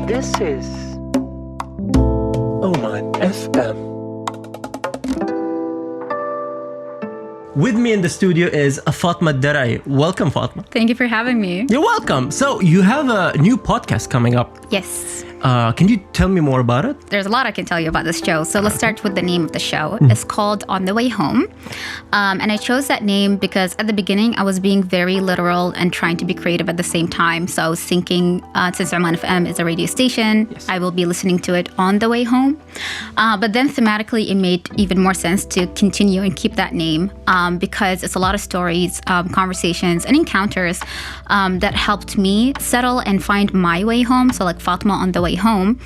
This is Oman FM. With me in the studio is Fatema Al Darii. Welcome, Fatema. Thank you for having me. You're welcome. So you have a new podcast coming up. Yes. Can you tell me more about it? There's a lot I can tell you about this show. So let's start with the name of the show. It's called On the Way Home. And I chose that name because at the beginning, I was being very literal and trying to be creative at the same time. So I was thinking, since Oman FM is a radio station, yes, I will be listening to it on the way home. But then thematically, it made even more sense to continue and keep that name because it's a lot of stories, conversations, and encounters that helped me settle and find my way home. So like Fatema on the way home,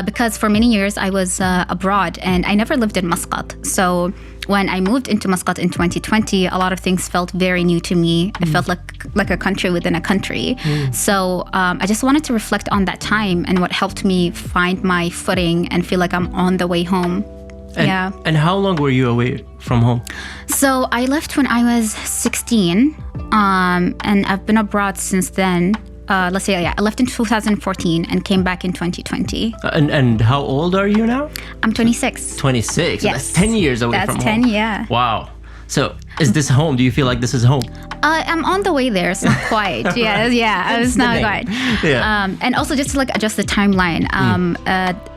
because for many years I was abroad and I never lived in Muscat. So when I moved into Muscat in 2020, a lot of things felt very new to me. It felt like a country within a country. So I just wanted to reflect on that time and what helped me find my footing and feel like I'm on the way home. And how long were you away from home? So I left when I was 16, and I've been abroad since then. I left in 2014 and came back in 2020. And how old are you now? I'm 26. 26? Yes. That's 10 years away from home. That's 10, yeah. Wow. So is this home? Do you feel like this is home? I'm on the way there. It's not quite. It's not quite. Yeah. And also just to adjust the timeline,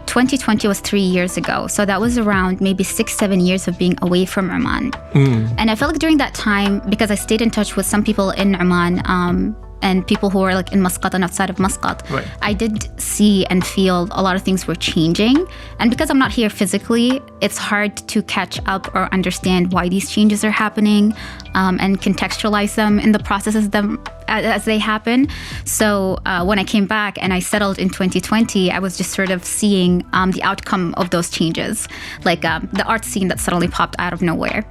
2020 was 3 years ago. So that was around maybe 6-7 years of being away from Oman. And I felt like during that time, because I stayed in touch with some people in Oman, and people who were like in Muscat and outside of Muscat, right, I did see and feel a lot of things were changing. And because I'm not here physically, it's hard to catch up or understand why these changes are happening and contextualize them in the processes as they happen. So when I came back and I settled in 2020, I was just sort of seeing the outcome of those changes, like the art scene that suddenly popped out of nowhere.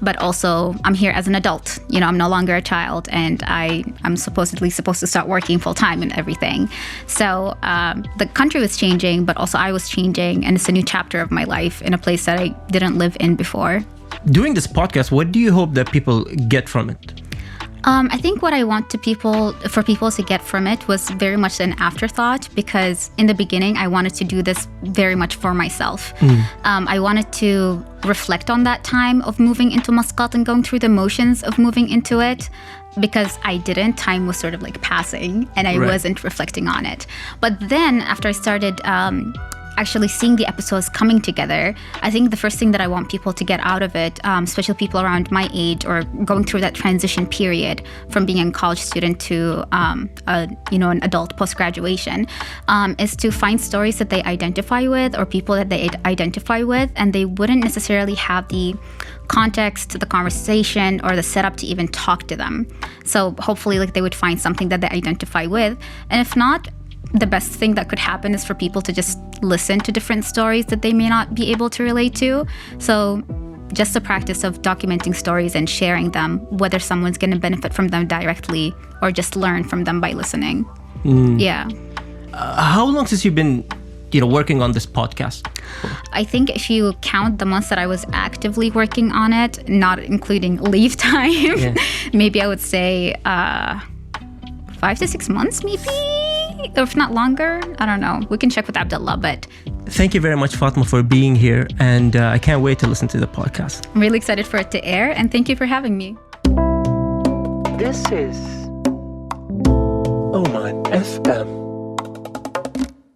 But also I'm here as an adult, I'm no longer a child, and I'm supposedly supposed to start working full time and everything. So the country was changing, but also I was changing, and it's a new chapter of my life in a place that I didn't live in before. Doing this podcast, what do you hope that people get from it? I think what I want for people to get from it was very much an afterthought, because in the beginning, I wanted to do this very much for myself. I wanted to reflect on that time of moving into Muscat and going through the motions of moving into it, because I didn't. Time was sort of like passing and I wasn't reflecting on it. But then after I started actually seeing the episodes coming together, I think the first thing that I want people to get out of it, especially people around my age or going through that transition period from being a college student to an adult post-graduation, is to find stories that they identify with or people that they identify with, and they wouldn't necessarily have the context, the conversation, or the setup to even talk to them. So hopefully they would find something that they identify with. And if not, the best thing that could happen is for people to just listen to different stories that they may not be able to relate to. So just the practice of documenting stories and sharing them, whether someone's going to benefit from them directly or just learn from them by listening. Yeah. How long since you've been working on this podcast? I think if you count the months that I was actively working on it, not including leave time, maybe I would say 5 to 6 months, maybe. Or if not longer, I don't know. We can check with Abdullah, but... Thank you very much, Fatema, for being here. And I can't wait to listen to the podcast. I'm really excited for it to air. And thank you for having me. This is Oman FM.